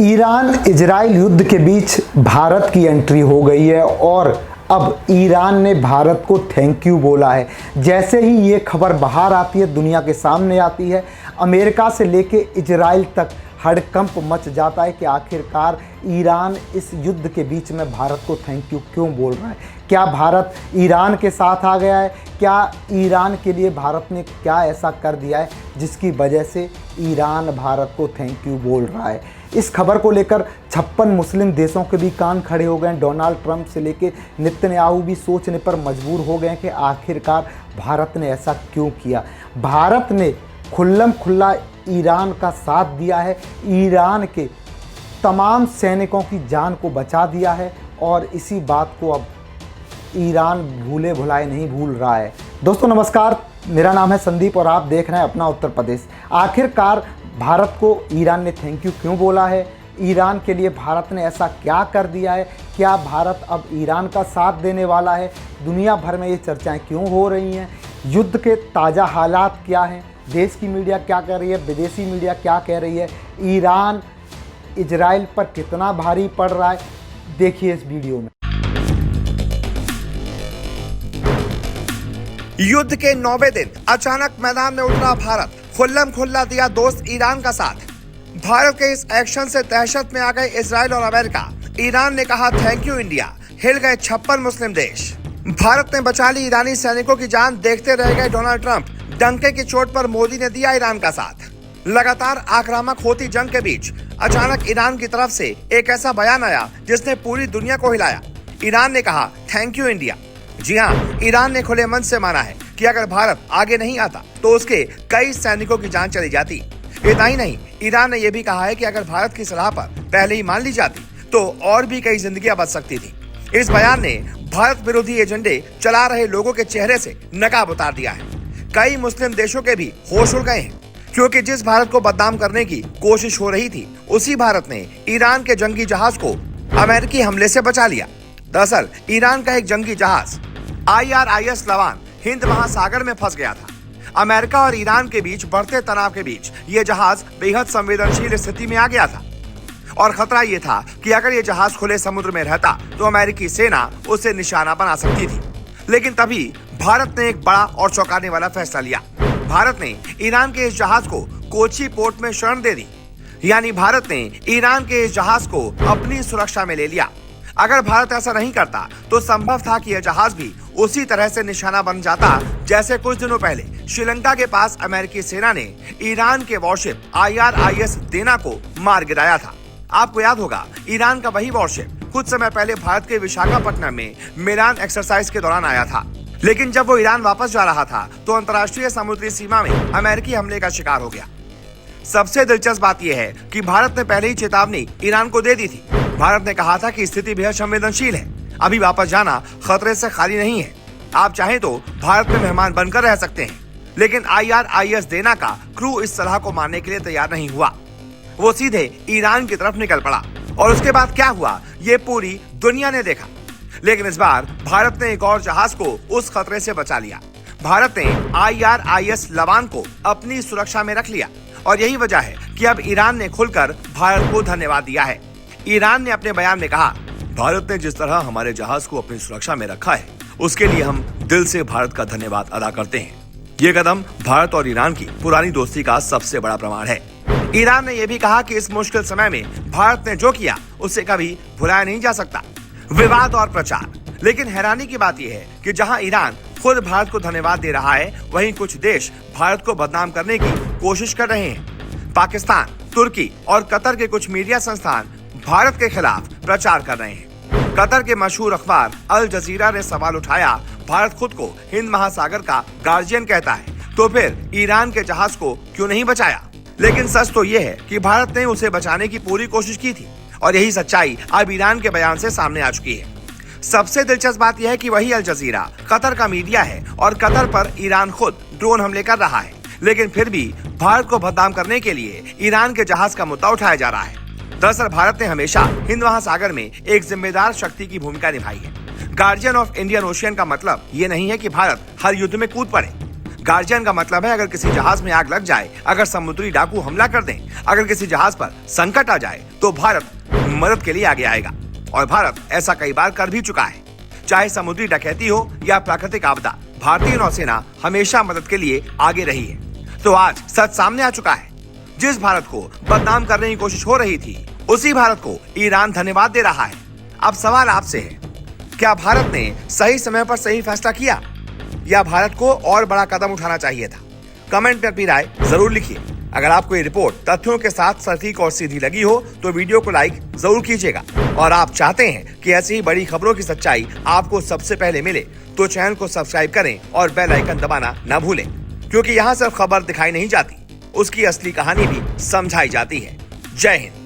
Iran Israel युद्ध के बीच भारत की एंट्री हो गई है और अब ईरान ने भारत को थैंक यू बोला है। जैसे ही ये खबर बाहर आती है, दुनिया के सामने आती है, अमेरिका से लेके इजराइल तक हड़कंप मच जाता है कि आखिरकार ईरान इस युद्ध के बीच में भारत को थैंक यू क्यों बोल रहा है। क्या भारत ईरान के साथ आ गया है? क्या ईरान के लिए भारत ने क्या ऐसा कर दिया है जिसकी वजह से ईरान भारत को थैंक यू बोल रहा है? इस खबर को लेकर 56 मुस्लिम देशों के भी कान खड़े हो गए। डोनाल्ड ट्रंप से लेकर नेतन्याहू भी सोचने पर मजबूर हो गए कि आखिरकार भारत ने ऐसा क्यों किया। भारत ने खुल्लम खुल्ला ईरान का साथ दिया है, ईरान के तमाम सैनिकों की जान को बचा दिया है और इसी बात को अब ईरान भूले भुलाए नहीं भूल रहा है। दोस्तों नमस्कार, मेरा नाम है संदीप और आप देख रहे हैं अपना उत्तर प्रदेश। आखिरकार भारत को ईरान ने थैंक यू क्यों बोला है? ईरान के लिए भारत ने ऐसा क्या कर दिया है? क्या भारत अब ईरान का साथ देने वाला है? दुनिया भर में ये चर्चाएं क्यों हो रही हैं? युद्ध के ताज़ा हालात क्या हैं? देश की मीडिया क्या कह रही है, विदेशी मीडिया क्या कह रही है? ईरान इजराइल पर कितना भारी पड़ रहा है, देखिए इस वीडियो में। युद्ध के 9वें दिन अचानक मैदान में उतरा भारत, खुल्लम खुल्ला दिया दोस्त ईरान का साथ। भारत के इस एक्शन से दहशत में आ गए इजराइल और अमेरिका। ईरान ने कहा थैंक यू इंडिया, हिल गए 56 मुस्लिम देश। भारत ने बचा ली ईरानी सैनिकों की जान, देखते रह गए डोनाल्ड ट्रंप। डंके की चोट पर मोदी ने दिया ईरान का साथ। लगातार आक्रामक होती जंग के बीच अचानक ईरान की तरफ से एक ऐसा बयान आया जिसने पूरी दुनिया को हिलाया। ईरान ने कहा थैंक यू इंडिया। जी हाँ, ईरान ने खुले मन से माना है कि अगर भारत आगे नहीं आता तो उसके कई सैनिकों की जान चली जाती। इतना ही नहीं, ईरान ने यह भी कहा है कि अगर भारत की सलाह पर पहले ही मान ली जाती तो और भी कई जिंदगियां बच सकती थी। इस बयान ने भारत विरोधी एजेंडे चला रहे लोगों के चेहरे से नकाब उतार दिया है। कई मुस्लिम देशों के भी होश उड़ गए हैं, क्योंकि जिस भारत को बदनाम करने की कोशिश हो रही थी उसी भारत ने ईरान के जंगी जहाज को अमेरिकी हमले से बचा लिया। दरअसल ईरान का एक जंगी जहाज IRIS लवान हिंद महासागर में फंस गया था। अमेरिका और ईरान के बीच बढ़ते तनाव के बीच ये जहाज बेहद संवेदनशील स्थिति में आ गया था और खतरा ये था कि अगर ये जहाज खुले समुद्र में रहता तो अमेरिकी सेना उसे निशाना बना सकती थी। लेकिन तभी भारत ने एक बड़ा और चौंकाने वाला फैसला लिया। भारत ने ईरान के इस जहाज को कोची पोर्ट में शरण दे दी। यानी भारत ने ईरान के इस जहाज को अपनी सुरक्षा में ले लिया। अगर भारत ऐसा नहीं करता तो संभव था कि यह जहाज भी उसी तरह से निशाना बन जाता जैसे कुछ दिनों पहले श्रीलंका के पास अमेरिकी सेना ने ईरान के वॉरशिप IRIS देना को मार गिराया था। आपको याद होगा, ईरान का वही वॉरशिप कुछ समय पहले भारत के विशाखापट्टनम में मेरान एक्सरसाइज के दौरान आया था। लेकिन जब वो ईरान वापस जा रहा था तो अंतर्राष्ट्रीय समुद्री सीमा में अमेरिकी हमले का शिकार हो गया। सबसे दिलचस्प बात यह है कि भारत ने पहले ही चेतावनी ईरान को दे दी थी। भारत ने कहा था कि स्थिति बेहद संवेदनशील है, अभी वापस जाना खतरे से खाली नहीं है। आप चाहें तो भारत में मेहमान बनकर रह सकते हैं। लेकिन IRIS देना का क्रू इस सलाह को मानने के लिए तैयार नहीं हुआ। वो सीधे ईरान की तरफ निकल पड़ा और उसके बाद क्या हुआ ये पूरी दुनिया ने देखा। लेकिन इस बार भारत ने एक और जहाज को उस खतरे से बचा लिया। भारत ने IRIS लवान को अपनी सुरक्षा में रख लिया और यही वजह है कि अब ईरान ने खुलकर भारत को धन्यवाद दिया है। ईरान ने अपने बयान में कहा, भारत ने जिस तरह हमारे जहाज को अपनी सुरक्षा में रखा है उसके लिए हम दिल से भारत का धन्यवाद अदा करते हैं। ये कदम भारत और ईरान की पुरानी दोस्ती का सबसे बड़ा प्रमाण है। ईरान ने यह भी कहा कि इस मुश्किल समय में भारत ने जो किया उसे कभी भुलाया नहीं जा सकता। विवाद और प्रचार। लेकिन हैरानी की बात यह है कि जहां ईरान खुद भारत को धन्यवाद दे रहा है, वहीं कुछ देश भारत को बदनाम करने की कोशिश कर रहे हैं। पाकिस्तान, तुर्की और कतर के कुछ मीडिया संस्थान भारत के खिलाफ प्रचार कर रहे हैं। कतर के मशहूर अखबार अल जजीरा ने सवाल उठाया, भारत खुद को हिंद महासागर का गार्जियन कहता है, तो फिर ईरान के जहाज को क्यों नहीं बचाया? लेकिन सच तो ये है कि भारत ने उसे बचाने की पूरी कोशिश की थी और यही सच्चाई अब ईरान के बयान से सामने आ चुकी है। सबसे दिलचस्प बात यह है कि वही अल जजीरा कतर का मीडिया है और कतर पर ईरान खुद ड्रोन हमले कर रहा है। लेकिन फिर भी भारत को बदनाम करने के लिए ईरान के जहाज का मुद्दा उठाया जा रहा है। दरअसल भारत ने हमेशा हिंद महासागर में एक जिम्मेदार शक्ति की भूमिका निभाई है। गार्जियन ऑफ इंडियन ओशियन का मतलब ये नहीं है कि भारत हर युद्ध में कूद पड़े। गार्जियन का मतलब है अगर किसी जहाज में आग लग जाए, अगर समुद्री डाकू हमला कर दें, अगर किसी जहाज पर संकट आ जाए तो भारत मदद के लिए आगे आएगा। और भारत ऐसा कई बार कर भी चुका है। चाहे समुद्री डकैती हो या प्राकृतिक आपदा, भारतीय नौसेना हमेशा मदद के लिए आगे रही है। तो आज सच सामने आ चुका है। जिस भारत को बदनाम करने की कोशिश हो रही थी, उसी भारत को ईरान धन्यवाद दे रहा है। अब सवाल आपसे है, क्या भारत ने सही समय पर सही फैसला किया या भारत को और बड़ा कदम उठाना चाहिए था? कमेंट में अपनी राय जरूर लिखिए। अगर आपको ये रिपोर्ट तथ्यों के साथ सटीक और सीधी लगी हो तो वीडियो को लाइक जरूर कीजिएगा। और आप चाहते हैं कि ऐसी ही बड़ी खबरों की सच्चाई आपको सबसे पहले मिले तो चैनल को सब्सक्राइब करें और बेल आइकन दबाना न भूलें, क्योंकि यहाँ सिर्फ खबर दिखाई नहीं जाती, उसकी असली कहानी भी समझाई जाती है। जय हिंद।